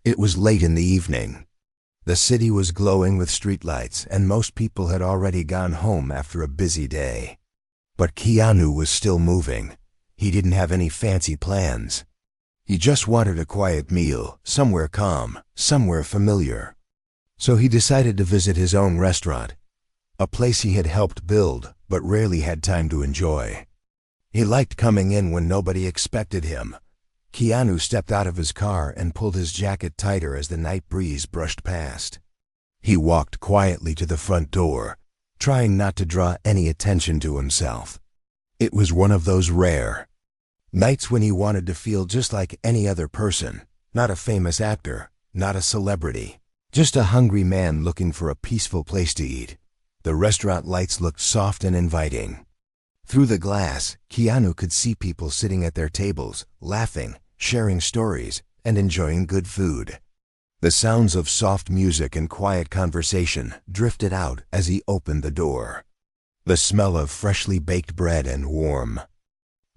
It was late in the evening. The city was glowing with streetlights, and most people had already gone home after a busy day. But Keanu was still moving. He didn't have any fancy plans. He just wanted a quiet meal, somewhere calm, somewhere familiar. So he decided to visit his own restaurant, a place he had helped build but rarely had time to enjoy. He liked coming in when nobody expected him. Keanu stepped out of his car and pulled his jacket tighter as the night breeze brushed past. He walked quietly to the front door, trying not to draw any attention to himself. It was one of those rare nights when he wanted to feel just like any other person, not a famous actor, not a celebrity, just a hungry man looking for a peaceful place to eat. The restaurant lights looked soft and inviting. Through the glass, Keanu could see people sitting at their tables, laughing, sharing stories, and enjoying good food. The sounds of soft music and quiet conversation drifted out as he opened the door. The smell of freshly baked bread and warm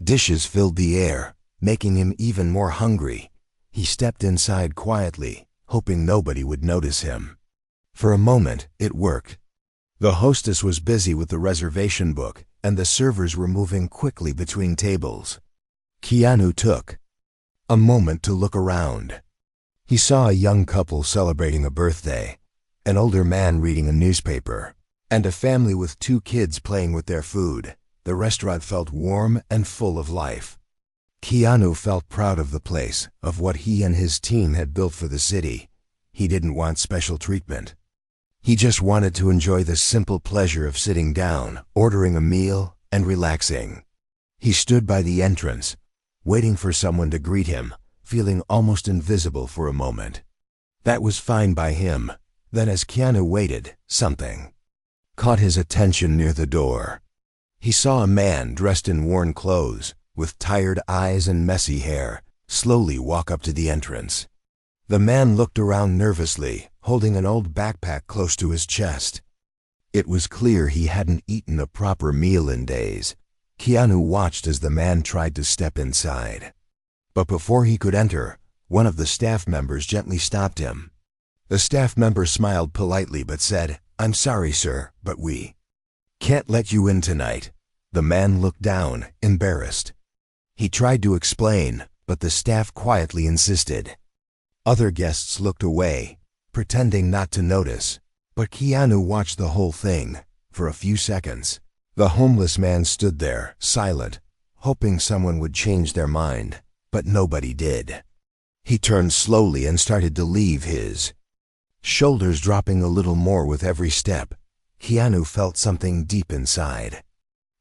dishes filled the air, making him even more hungry. He stepped inside quietly, hoping nobody would notice him. For a moment, it worked. The hostess was busy with the reservation book, and the servers were moving quickly between tables. Keanu took a moment to look around. He saw a young couple celebrating a birthday, an older man reading a newspaper, and a family with 2 kids playing with their food. The restaurant felt warm and full of life. Keanu felt proud of the place, of what he and his team had built for the city. He didn't want special treatment. He just wanted to enjoy the simple pleasure of sitting down, ordering a meal, and relaxing. He stood by the entrance, waiting for someone to greet him, feeling almost invisible for a moment. That was fine by him. Then as Keanu waited, something caught his attention near the door. He saw a man dressed in worn clothes, with tired eyes and messy hair, slowly walk up to the entrance. The man looked around nervously, holding an old backpack close to his chest. It was clear he hadn't eaten a proper meal in days. Keanu watched as the man tried to step inside. But before he could enter, one of the staff members gently stopped him. The staff member smiled politely but said, "I'm sorry, sir, but we can't let you in tonight." The man looked down, embarrassed. He tried to explain, but the staff quietly insisted. Other guests looked away, pretending not to notice, but Keanu watched the whole thing. For a few seconds, the homeless man stood there, silent, hoping someone would change their mind, but nobody did. He turned slowly and started to leave, his shoulders dropping a little more with every step. Keanu felt something deep inside.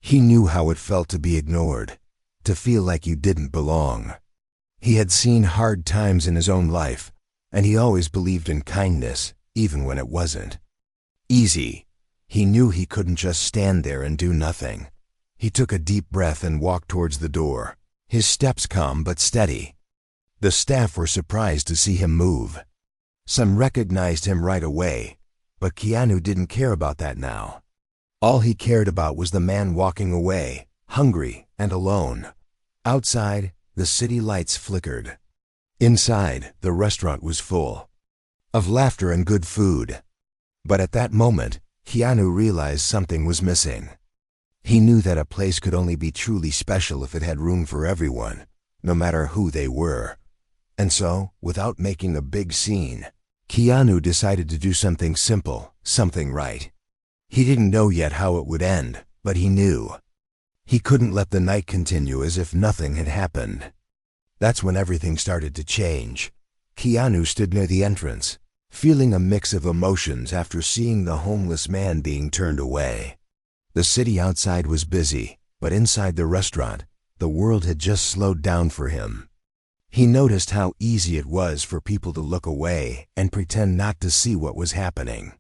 He knew how it felt to be ignored, to feel like you didn't belong. He had seen hard times in his own life, and he always believed in kindness, even when it wasn't easy. He knew he couldn't just stand there and do nothing. He took a deep breath and walked towards the door, his steps calm but steady. The staff were surprised to see him move. Some recognized him right away, but Keanu didn't care about that now. All he cared about was the man walking away, hungry and alone. Outside, the city lights flickered. Inside, the restaurant was full of laughter and good food. But at that moment, Keanu realized something was missing. He knew that a place could only be truly special if it had room for everyone, no matter who they were. And so, without making a big scene, Keanu decided to do something simple, something right. He didn't know yet how it would end, but he knew. He couldn't let the night continue as if nothing had happened. That's when everything started to change. Keanu stood near the entrance, feeling a mix of emotions after seeing the homeless man being turned away. The city outside was busy, but inside the restaurant, the world had just slowed down for him. He noticed how easy it was for people to look away and pretend not to see what was happening.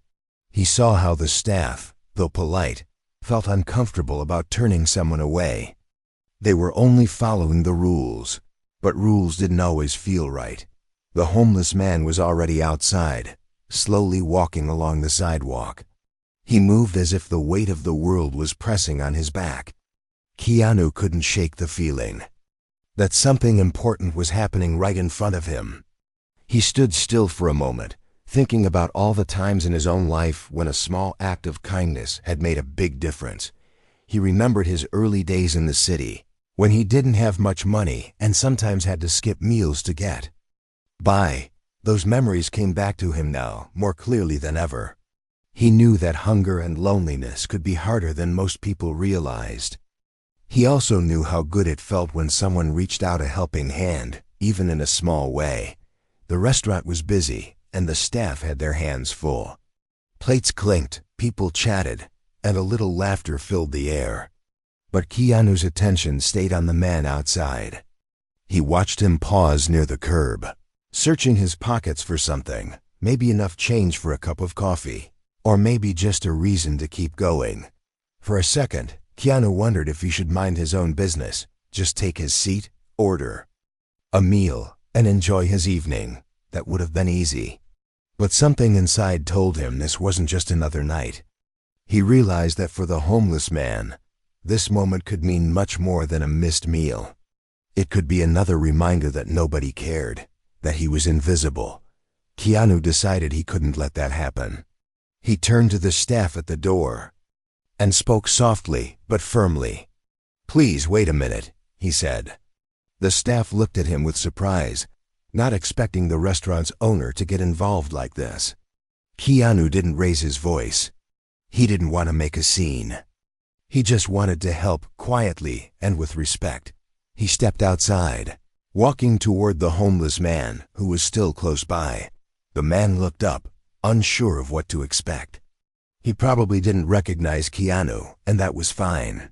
He saw how the staff, though polite, felt uncomfortable about turning someone away. They were only following the rules, but rules didn't always feel right. The homeless man was already outside, slowly walking along the sidewalk. He moved as if the weight of the world was pressing on his back. Keanu couldn't shake the feeling that something important was happening right in front of him. He stood still for a moment, thinking about all the times in his own life when a small act of kindness had made a big difference. He remembered his early days in the city, when he didn't have much money and sometimes had to skip meals to get by. Those memories came back to him now, more clearly than ever. He knew that hunger and loneliness could be harder than most people realized. He also knew how good it felt when someone reached out a helping hand, even in a small way. The restaurant was busy, and the staff had their hands full. Plates clinked, people chatted, and a little laughter filled the air. But Keanu's attention stayed on the man outside. He watched him pause near the curb, searching his pockets for something, maybe enough change for a cup of coffee, or maybe just a reason to keep going. For a second, Keanu wondered if he should mind his own business, just take his seat, order a meal, and enjoy his evening. That would have been easy. But something inside told him this wasn't just another night. He realized that for the homeless man, this moment could mean much more than a missed meal. It could be another reminder that nobody cared, that he was invisible. Keanu decided he couldn't let that happen. He turned to the staff at the door and spoke softly but firmly. "Please wait a minute," he said. The staff looked at him with surprise, not expecting the restaurant's owner to get involved like this. Keanu didn't raise his voice. He didn't want to make a scene. He just wanted to help quietly and with respect. He stepped outside, walking toward the homeless man, who was still close by. The man looked up, unsure of what to expect. He probably didn't recognize Keanu, and that was fine.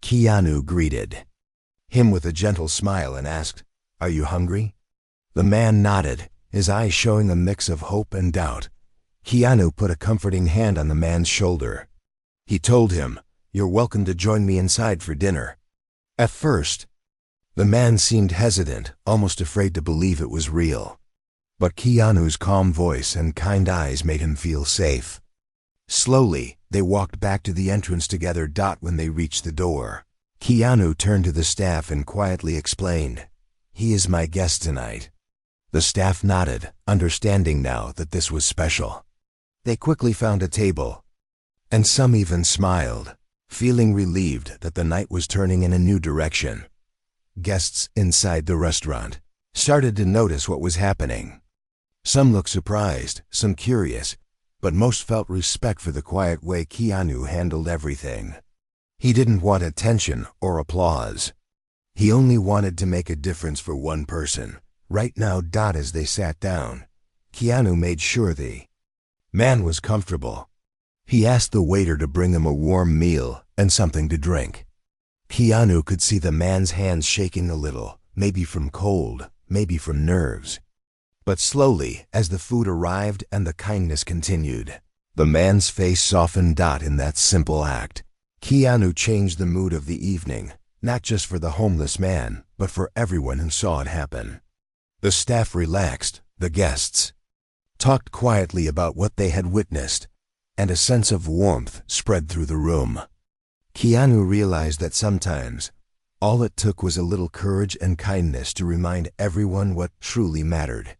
Keanu greeted him with a gentle smile and asked, "Are you hungry?" The man nodded, his eyes showing a mix of hope and doubt. Keanu put a comforting hand on the man's shoulder. He told him, "You're welcome to join me inside for dinner." At first, the man seemed hesitant, almost afraid to believe it was real. But Keanu's calm voice and kind eyes made him feel safe. Slowly, they walked back to the entrance together. When they reached the door, Keanu turned to the staff and quietly explained, "He is my guest tonight." The staff nodded, understanding now that this was special. They quickly found a table, and some even smiled, feeling relieved that the night was turning in a new direction. Guests inside the restaurant started to notice what was happening. Some looked surprised, some curious, but most felt respect for the quiet way Keanu handled everything. He didn't want attention or applause. He only wanted to make a difference for one person. Right now, as they sat down, Keanu made sure the man was comfortable. He asked the waiter to bring him a warm meal and something to drink. Keanu could see the man's hands shaking a little, maybe from cold, maybe from nerves. But slowly, as the food arrived and the kindness continued, the man's face softened. In that simple act, Keanu changed the mood of the evening, not just for the homeless man, but for everyone who saw it happen. The staff relaxed, the guests talked quietly about what they had witnessed, and a sense of warmth spread through the room. Keanu realized that sometimes all it took was a little courage and kindness to remind everyone what truly mattered.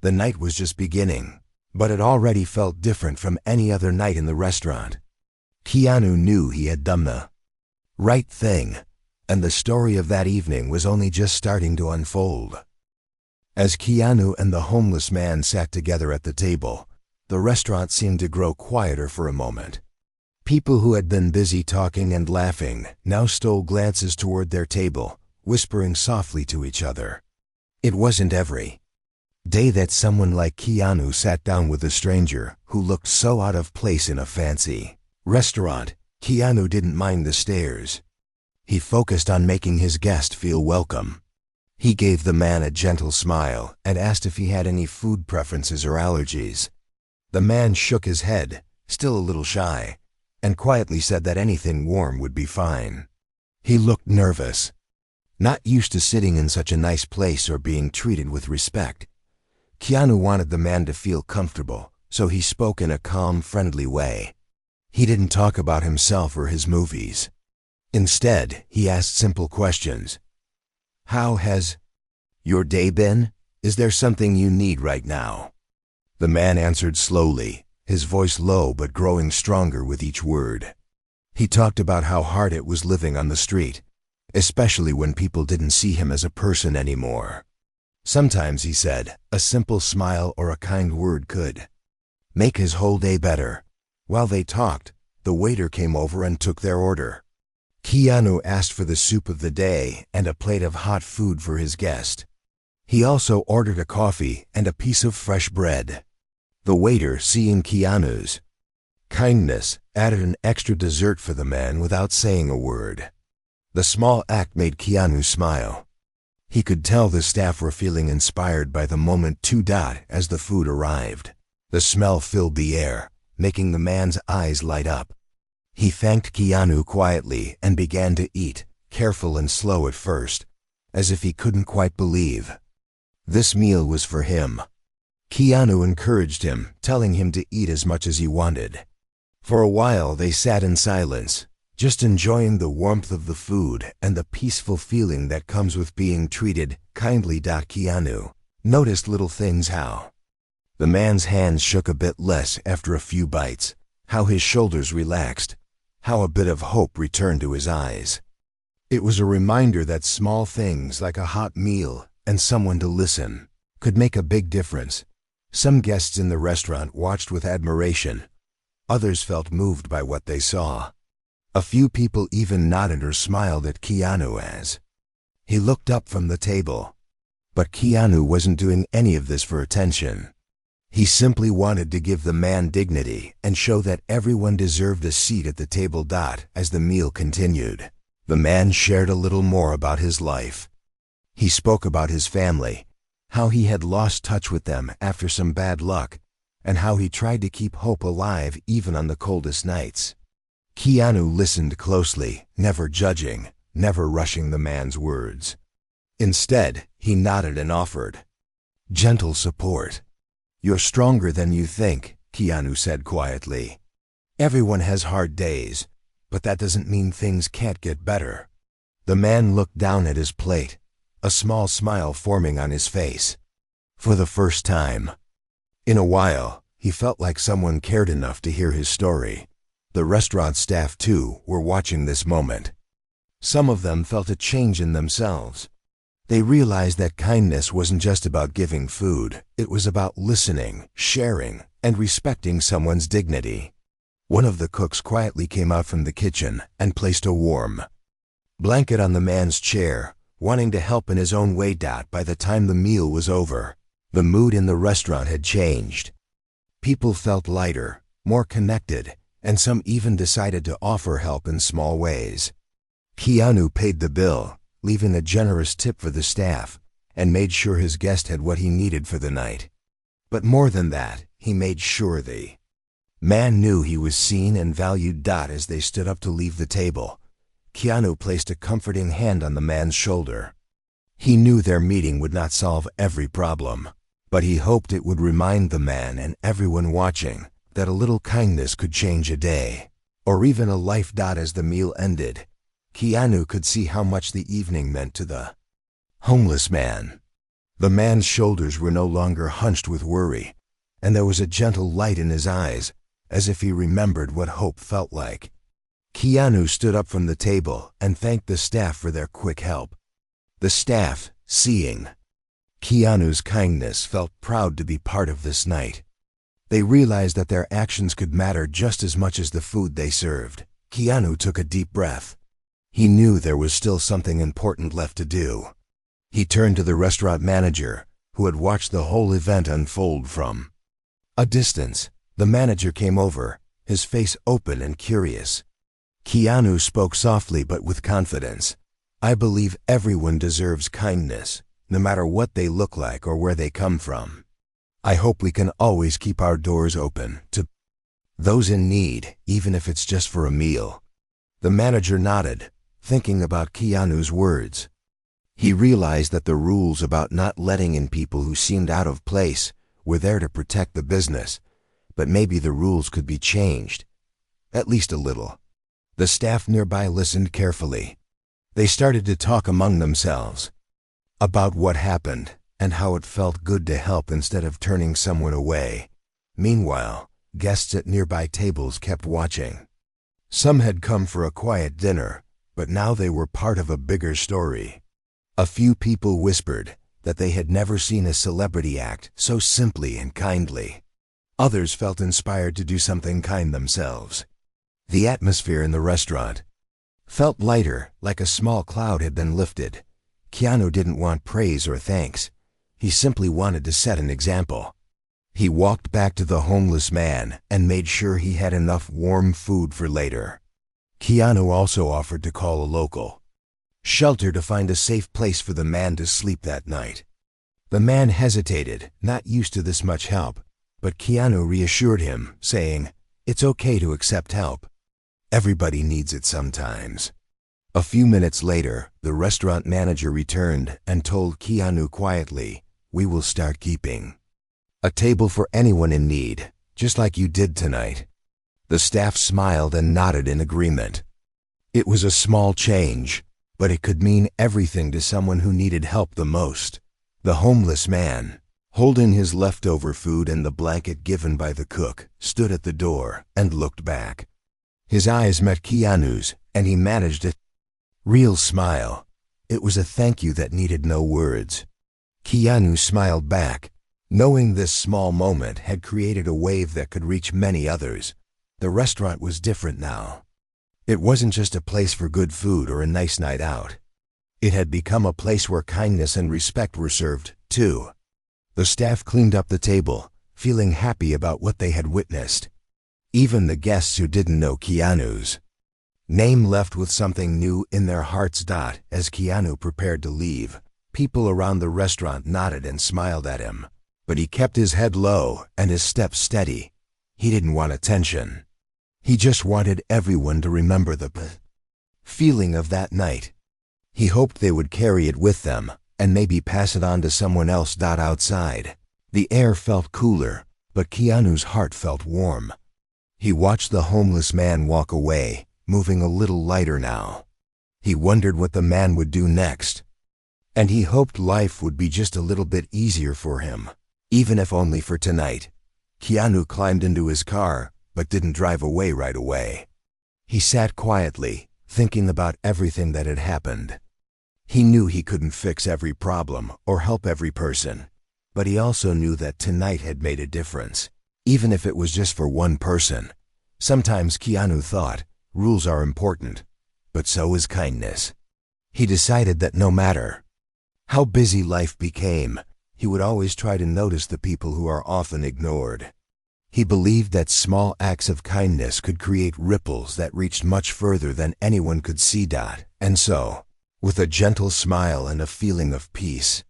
The night was just beginning, but it already felt different from any other night in the restaurant. Keanu knew he had done the right thing, and the story of that evening was only just starting to unfold. As Keanu and the homeless man sat together at the table, the restaurant seemed to grow quieter for a moment. People who had been busy talking and laughing now stole glances toward their table, whispering softly to each other. It wasn't every day that someone like Keanu sat down with a stranger who looked so out of place in a fancy restaurant. Keanu didn't mind the stares. He focused on making his guest feel welcome. He gave the man a gentle smile and asked if he had any food preferences or allergies. The man shook his head, still a little shy, and quietly said that anything warm would be fine. He looked nervous, not used to sitting in such a nice place or being treated with respect. Keanu wanted the man to feel comfortable, so he spoke in a calm, friendly way. He didn't talk about himself or his movies. Instead, he asked simple questions. "How has your day been?" "Is there something you need right now?" The man answered slowly, his voice low but growing stronger with each word. He talked about how hard it was living on the street, especially when people didn't see him as a person anymore. Sometimes, he said, a simple smile or a kind word could make his whole day better. While they talked, the waiter came over and took their order. Keanu asked for the soup of the day and a plate of hot food for his guest. He also ordered a coffee and a piece of fresh bread. The waiter, seeing Keanu's kindness, added an extra dessert for the man without saying a word. The small act made Keanu smile. He could tell the staff were feeling inspired by the moment too. As the food arrived, the smell filled the air, making the man's eyes light up. He thanked Keanu quietly and began to eat, careful and slow at first, as if he couldn't quite believe this meal was for him. Keanu encouraged him, telling him to eat as much as he wanted. For a while they sat in silence, just enjoying the warmth of the food and the peaceful feeling that comes with being treated kindly. Keanu noticed little things: how the man's hands shook a bit less after a few bites, how his shoulders relaxed, how a bit of hope returned to his eyes. It was a reminder that small things like a hot meal and someone to listen could make a big difference. Some guests in the restaurant watched with admiration. Others felt moved by what they saw. A few people even nodded or smiled at Keanu as he looked up from the table. But Keanu wasn't doing any of this for attention. He simply wanted to give the man dignity and show that everyone deserved a seat at the table. As the meal continued, the man shared a little more about his life. He spoke about his family, how he had lost touch with them after some bad luck, and how he tried to keep hope alive even on the coldest nights. Keanu listened closely, never judging, never rushing the man's words. Instead, he nodded and offered gentle support. "You're stronger than you think," Keanu said quietly. "Everyone has hard days, but that doesn't mean things can't get better." The man looked down at his plate, a small smile forming on his face. For the first time in a while, he felt like someone cared enough to hear his story. The restaurant staff, too, were watching this moment. Some of them felt a change in themselves. They realized that kindness wasn't just about giving food, it was about listening, sharing, and respecting someone's dignity. One of the cooks quietly came out from the kitchen and placed a warm blanket on the man's chair, wanting to help in his own way. By the time the meal was over, the mood in the restaurant had changed. People felt lighter, more connected, and some even decided to offer help in small ways. Keanu paid the bill, leaving a generous tip for the staff, and made sure his guest had what he needed for the night. But more than that, he made sure the man knew he was seen and valued. As they stood up to leave the table, Keanu placed a comforting hand on the man's shoulder. He knew their meeting would not solve every problem, but he hoped it would remind the man and everyone watching that a little kindness could change a day, or even a life. As the meal ended, Keanu could see how much the evening meant to the homeless man. The man's shoulders were no longer hunched with worry, and there was a gentle light in his eyes, as if he remembered what hope felt like. Keanu stood up from the table and thanked the staff for their quick help. The staff, seeing Keanu's kindness, felt proud to be part of this night. They realized that their actions could matter just as much as the food they served. Keanu took a deep breath. He knew there was still something important left to do. He turned to the restaurant manager, who had watched the whole event unfold from a distance. The manager came over, his face open and curious. Keanu spoke softly but with confidence. "I believe everyone deserves kindness, no matter what they look like or where they come from. I hope we can always keep our doors open to those in need, even if it's just for a meal." The manager nodded, thinking about Keanu's words. He realized that the rules about not letting in people who seemed out of place were there to protect the business, but maybe the rules could be changed, at least a little. The staff nearby listened carefully. They started to talk among themselves about what happened and how it felt good to help instead of turning someone away. Meanwhile, guests at nearby tables kept watching. Some had come for a quiet dinner, but now they were part of a bigger story. A few people whispered that they had never seen a celebrity act so simply and kindly. Others felt inspired to do something kind themselves. The atmosphere in the restaurant felt lighter, like a small cloud had been lifted. Keanu didn't want praise or thanks. He simply wanted to set an example. He walked back to the homeless man and made sure he had enough warm food for later. Keanu also offered to call a local shelter to find a safe place for the man to sleep that night. The man hesitated, not used to this much help, but Keanu reassured him, saying, "It's okay to accept help. Everybody needs it sometimes." A few minutes later, the restaurant manager returned and told Keanu quietly, "We will start keeping a table for anyone in need, just like you did tonight." The staff smiled and nodded in agreement. It was a small change, but it could mean everything to someone who needed help the most. The homeless man, holding his leftover food and the blanket given by the cook, stood at the door and looked back. His eyes met Keanu's, and he managed a real smile. It was a thank you that needed no words. Keanu smiled back, knowing this small moment had created a wave that could reach many others. The restaurant was different now. It wasn't just a place for good food or a nice night out. It had become a place where kindness and respect were served, too. The staff cleaned up the table, feeling happy about what they had witnessed. Even the guests who didn't know Keanu's name left with something new in their hearts. As Keanu prepared to leave, people around the restaurant nodded and smiled at him. But he kept his head low and his steps steady. He didn't want attention. He just wanted everyone to remember the feeling of that night. He hoped they would carry it with them and maybe pass it on to someone else. Outside, the air felt cooler, but Keanu's heart felt warm. He watched the homeless man walk away, moving a little lighter now. He wondered what the man would do next, and he hoped life would be just a little bit easier for him, even if only for tonight. Keanu climbed into his car, but didn't drive away right away. He sat quietly, thinking about everything that had happened. He knew he couldn't fix every problem or help every person, but he also knew that tonight had made a difference, even if it was just for one person. Sometimes, Keanu thought, rules are important, but so is kindness. He decided that no matter how busy life became, he would always try to notice the people who are often ignored. He believed that small acts of kindness could create ripples that reached much further than anyone could see. And so, with a gentle smile and a feeling of peace,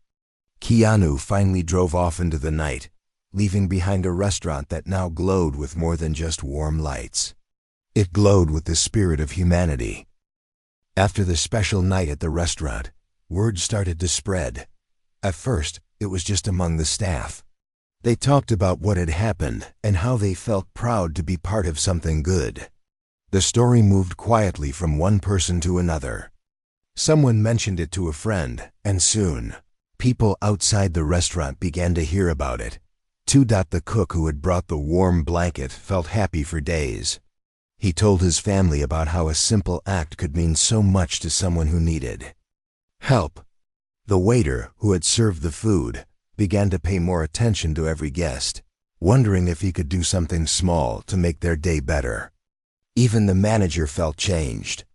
Keanu finally drove off into the night, leaving behind a restaurant that now glowed with more than just warm lights. It glowed with the spirit of humanity. After the special night at the restaurant, word started to spread. At first, it was just among the staff. They talked about what had happened and how they felt proud to be part of something good. The story moved quietly from one person to another. Someone mentioned it to a friend, and soon, people outside the restaurant began to hear about it. The cook who had brought the warm blanket felt happy for days. He told his family about how a simple act could mean so much to someone who needed help. The waiter, who had served the food, began to pay more attention to every guest, wondering if he could do something small to make their day better. Even the manager felt changed.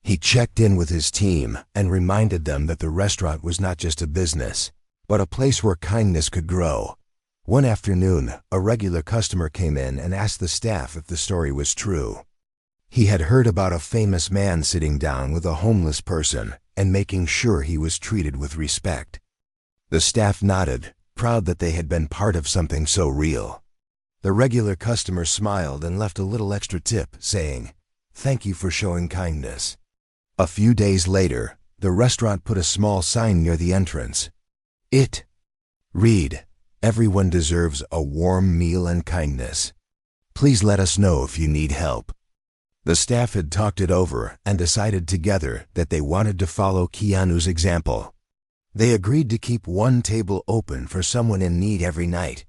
He checked in with his team and reminded them that the restaurant was not just a business, but a place where kindness could grow. One afternoon, a regular customer came in and asked the staff if the story was true. He had heard about a famous man sitting down with a homeless person and making sure he was treated with respect. The staff nodded, proud that they had been part of something so real. The regular customer smiled and left a little extra tip, saying, "Thank you for showing kindness." A few days later, the restaurant put a small sign near the entrance. It read, "Everyone deserves a warm meal and kindness. Please let us know if you need help." The staff had talked it over and decided together that they wanted to follow Keanu's example. They agreed to keep one table open for someone in need every night.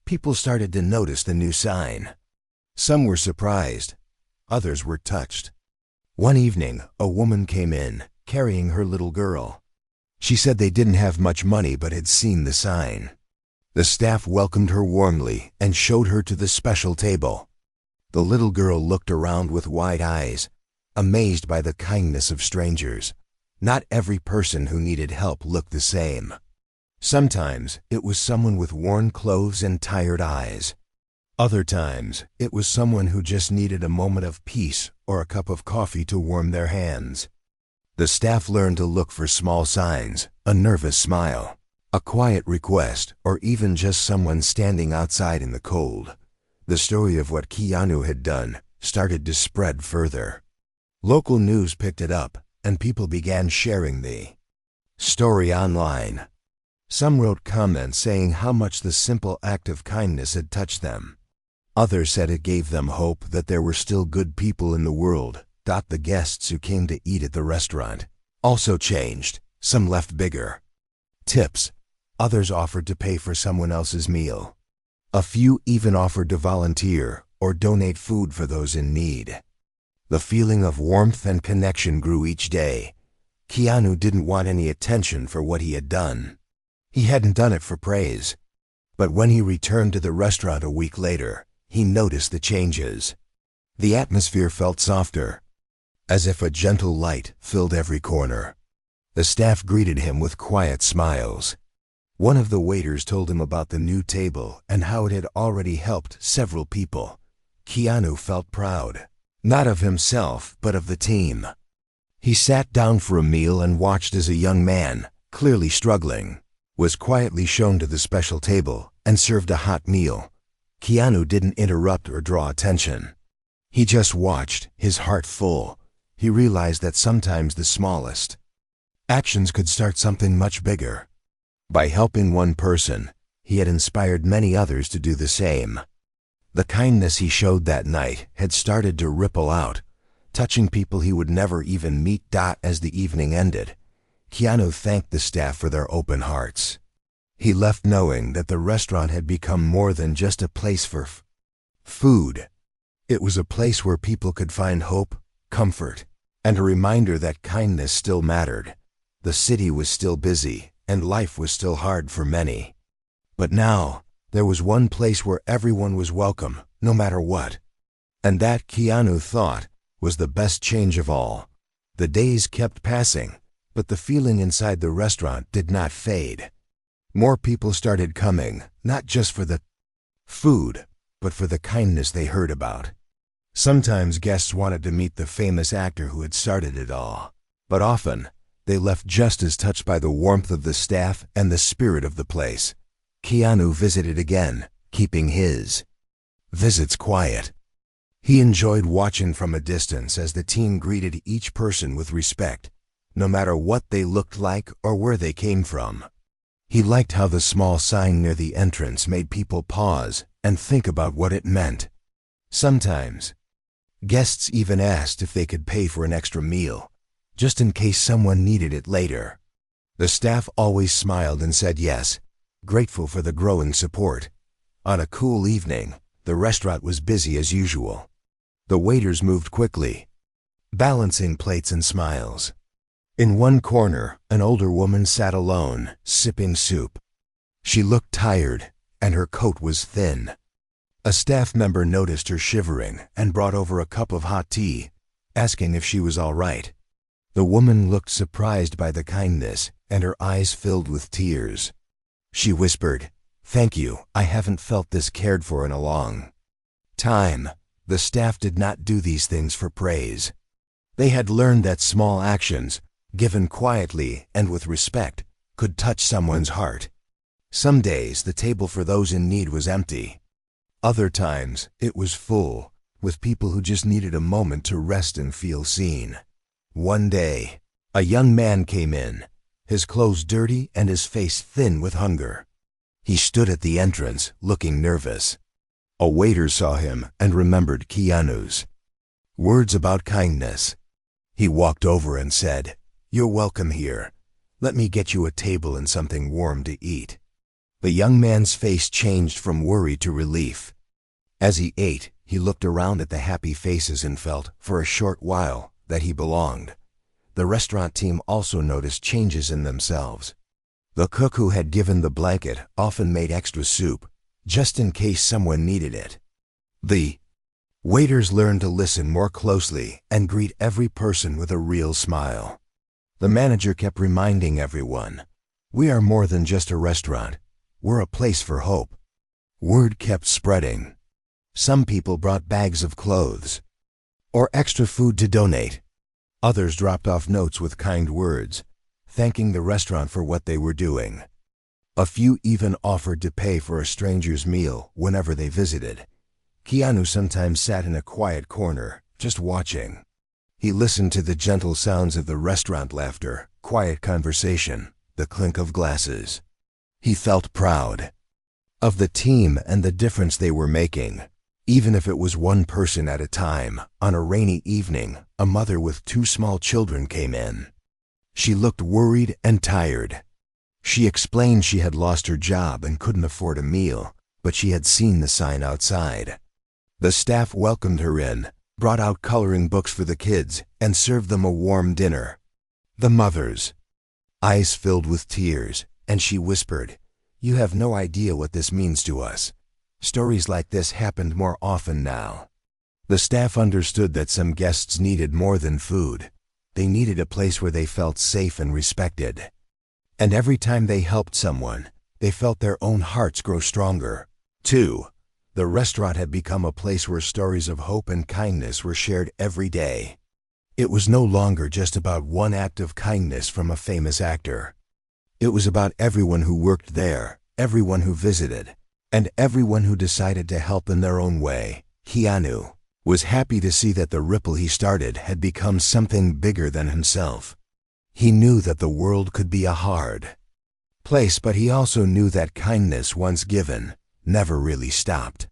People started to notice the new sign. Some were surprised. Others were touched. One evening, a woman came in, carrying her little girl. She said they didn't have much money but had seen the sign. The staff welcomed her warmly and showed her to the special table. The little girl looked around with wide eyes, amazed by the kindness of strangers. Not every person who needed help looked the same. Sometimes it was someone with worn clothes and tired eyes. Other times it was someone who just needed a moment of peace or a cup of coffee to warm their hands. The staff learned to look for small signs, a nervous smile, a quiet request, or even just someone standing outside in the cold. The story of what Keanu had done started to spread further. Local news picked it up, and people began sharing the story online. Some wrote comments saying how much the simple act of kindness had touched them. Others said it gave them hope that there were still good people in the world. The guests who came to eat at the restaurant also changed. Some left bigger tips. Others offered to pay for someone else's meal. A few even offered to volunteer or donate food for those in need. The feeling of warmth and connection grew each day. Keanu didn't want any attention for what he had done. He hadn't done it for praise. But when he returned to the restaurant a week later, he noticed the changes. The atmosphere felt softer, as if a gentle light filled every corner. The staff greeted him with quiet smiles. One of the waiters told him about the new table and how it had already helped several people. Keanu felt proud, not of himself, but of the team. He sat down for a meal and watched as a young man, clearly struggling, was quietly shown to the special table and served a hot meal. Keanu didn't interrupt or draw attention. He just watched, his heart full. He realized that sometimes the smallest actions could start something much bigger. By helping one person, he had inspired many others to do the same. The kindness he showed that night had started to ripple out, touching people he would never even meet. As the evening ended, Keanu thanked the staff for their open hearts. He left knowing that the restaurant had become more than just a place for food. It was a place where people could find hope, comfort, and a reminder that kindness still mattered. The city was still busy, and life was still hard for many. But now, there was one place where everyone was welcome, no matter what. And that, Keanu thought, was the best change of all. The days kept passing, but the feeling inside the restaurant did not fade. More people started coming, not just for the food, but for the kindness they heard about. Sometimes guests wanted to meet the famous actor who had started it all, but often they left just as touched by the warmth of the staff and the spirit of the place. Keanu visited again, keeping his visits quiet. He enjoyed watching from a distance as the team greeted each person with respect, no matter what they looked like or where they came from. He liked how the small sign near the entrance made people pause and think about what it meant. Sometimes, guests even asked if they could pay for an extra meal, just in case someone needed it later. The staff always smiled and said yes, grateful for the growing support. On a cool evening, the restaurant was busy as usual. The waiters moved quickly, balancing plates and smiles. In one corner, an older woman sat alone, sipping soup. She looked tired, and her coat was thin. A staff member noticed her shivering and brought over a cup of hot tea, asking if she was all right. The woman looked surprised by the kindness, and her eyes filled with tears. She whispered, "Thank you, I haven't felt this cared for in a long time." The staff did not do these things for praise. They had learned that small actions, given quietly and with respect, could touch someone's heart. Some days the table for those in need was empty. Other times it was full, with people who just needed a moment to rest and feel seen. One day, a young man came in, his clothes dirty and his face thin with hunger. He stood at the entrance, looking nervous. A waiter saw him and remembered Keanu's words about kindness. He walked over and said, "You're welcome here. Let me get you a table and something warm to eat." The young man's face changed from worry to relief. As he ate, he looked around at the happy faces and felt, for a short while, that he belonged. The restaurant team also noticed changes in themselves. The cook who had given the blanket often made extra soup, just in case someone needed it. The waiters learned to listen more closely and greet every person with a real smile. The manager kept reminding everyone, "We are more than just a restaurant. We're a place for hope." Word kept spreading. Some people brought bags of clothes or extra food to donate. Others dropped off notes with kind words, thanking the restaurant for what they were doing. A few even offered to pay for a stranger's meal whenever they visited. Keanu sometimes sat in a quiet corner, just watching. He listened to the gentle sounds of the restaurant laughter, quiet conversation, the clink of glasses. He felt proud of the team and the difference they were making. Even if it was one person at a time, on a rainy evening, a mother with 2 small children came in. She looked worried and tired. She explained she had lost her job and couldn't afford a meal, but she had seen the sign outside. The staff welcomed her in, brought out coloring books for the kids, and served them a warm dinner. The mother's eyes filled with tears, and she whispered, "You have no idea what this means to us. Stories like this happened more often now." The staff understood that some guests needed more than food. They needed a place where they felt safe and respected. And every time they helped someone, they felt their own hearts grow stronger. 2. The restaurant had become a place where stories of hope and kindness were shared every day. It was no longer just about one act of kindness from a famous actor. It was about everyone who worked there, everyone who visited, and everyone who decided to help in their own way. Keanu was happy to see that the ripple he started had become something bigger than himself. He knew that the world could be a hard place, but he also knew that kindness, once given, never really stopped.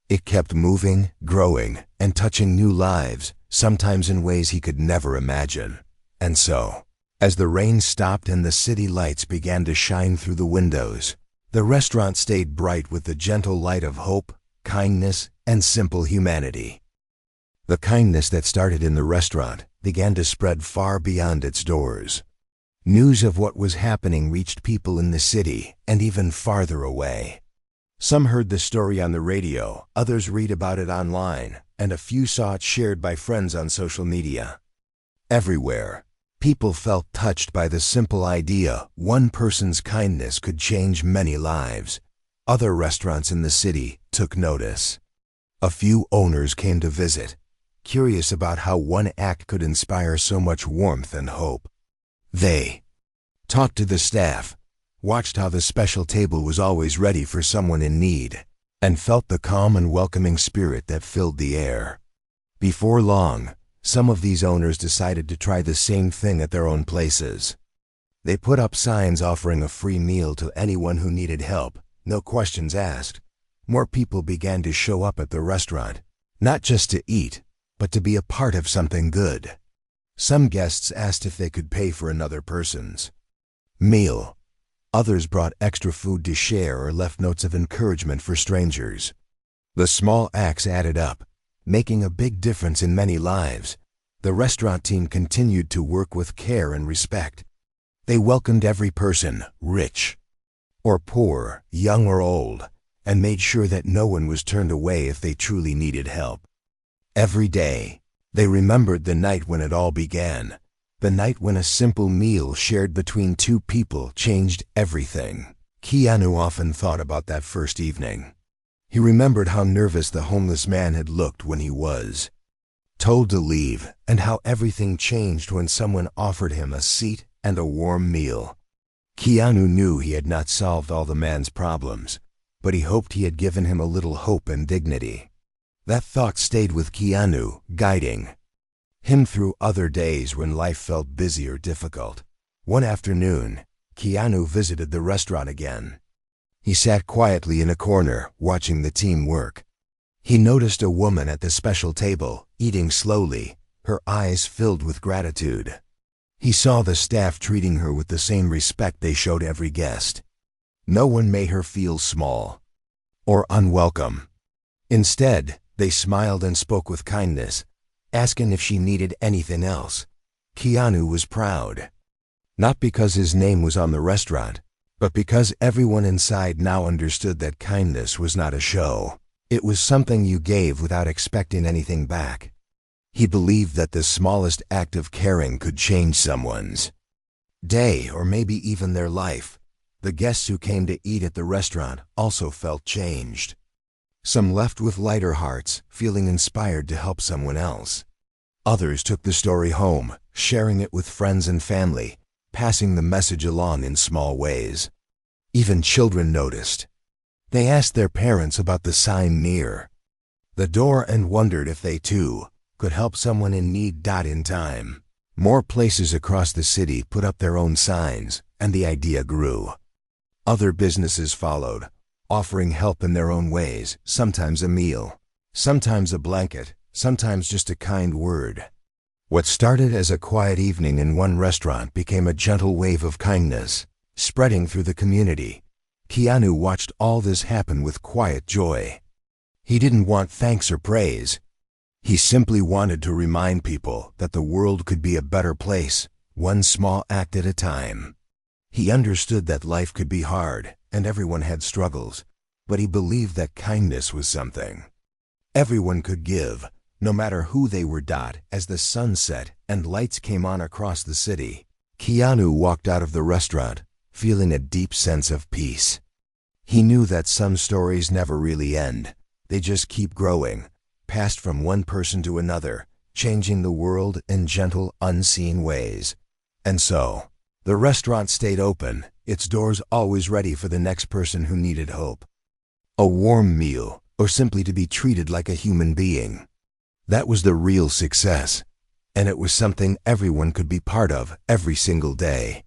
It kept moving, growing, and touching new lives, sometimes in ways he could never imagine. And so, as the rain stopped and the city lights began to shine through the windows, the restaurant stayed bright with the gentle light of hope, kindness, and simple humanity. The kindness that started in the restaurant began to spread far beyond its doors. News of what was happening reached people in the city and even farther away. Some heard the story on the radio, others read about it online, and a few saw it shared by friends on social media. Everywhere, people felt touched by the simple idea one person's kindness could change many lives. Other restaurants in the city took notice. A few owners came to visit, curious about how one act could inspire so much warmth and hope. They talked to the staff, watched how the special table was always ready for someone in need, and felt the calm and welcoming spirit that filled the air. Before long, some of these owners decided to try the same thing at their own places. They put up signs offering a free meal to anyone who needed help, no questions asked. More people began to show up at the restaurant, not just to eat, but to be a part of something good. Some guests asked if they could pay for another person's meal. Others brought extra food to share or left notes of encouragement for strangers. The small acts added up, making a big difference in many lives. The restaurant team continued to work with care and respect. They welcomed every person, rich or poor, young or old, and made sure that no one was turned away if they truly needed help. Every day, they remembered the night when it all began, the night when a simple meal shared between 2 people changed everything. Keanu often thought about that first evening. He remembered how nervous the homeless man had looked when he was told to leave, and how everything changed when someone offered him a seat and a warm meal. Keanu knew he had not solved all the man's problems, but he hoped he had given him a little hope and dignity. That thought stayed with Keanu, guiding him through other days when life felt busy or difficult. One afternoon, Keanu visited the restaurant again. He sat quietly in a corner, watching the team work. He noticed a woman at the special table, eating slowly, her eyes filled with gratitude. He saw the staff treating her with the same respect they showed every guest. No one made her feel small or unwelcome. Instead, they smiled and spoke with kindness, asking if she needed anything else. Keanu was proud, not because his name was on the restaurant, but because everyone inside now understood that kindness was not a show. It was something you gave without expecting anything back. He believed that the smallest act of caring could change someone's day or maybe even their life. The guests who came to eat at the restaurant also felt changed. Some left with lighter hearts, feeling inspired to help someone else. Others took the story home, sharing it with friends and family, passing the message along in small ways. Even children noticed. They asked their parents about the sign near the door and wondered if they too could help someone in need. In time, more places across the city put up their own signs, and the idea grew. Other businesses followed, offering help in their own ways, sometimes a meal, sometimes a blanket, sometimes just a kind word. What started as a quiet evening in one restaurant became a gentle wave of kindness, spreading through the community. Keanu watched all this happen with quiet joy. He didn't want thanks or praise. He simply wanted to remind people that the world could be a better place, one small act at a time. He understood that life could be hard, and everyone had struggles, but he believed that kindness was something everyone could give, no matter who they were. As the sun set and lights came on across the city, Keanu walked out of the restaurant, feeling a deep sense of peace. He knew that some stories never really end. They just keep growing, passed from one person to another, changing the world in gentle, unseen ways. And so, the restaurant stayed open, its doors always ready for the next person who needed hope, a warm meal, or simply to be treated like a human being. That was the real success, and it was something everyone could be part of every single day.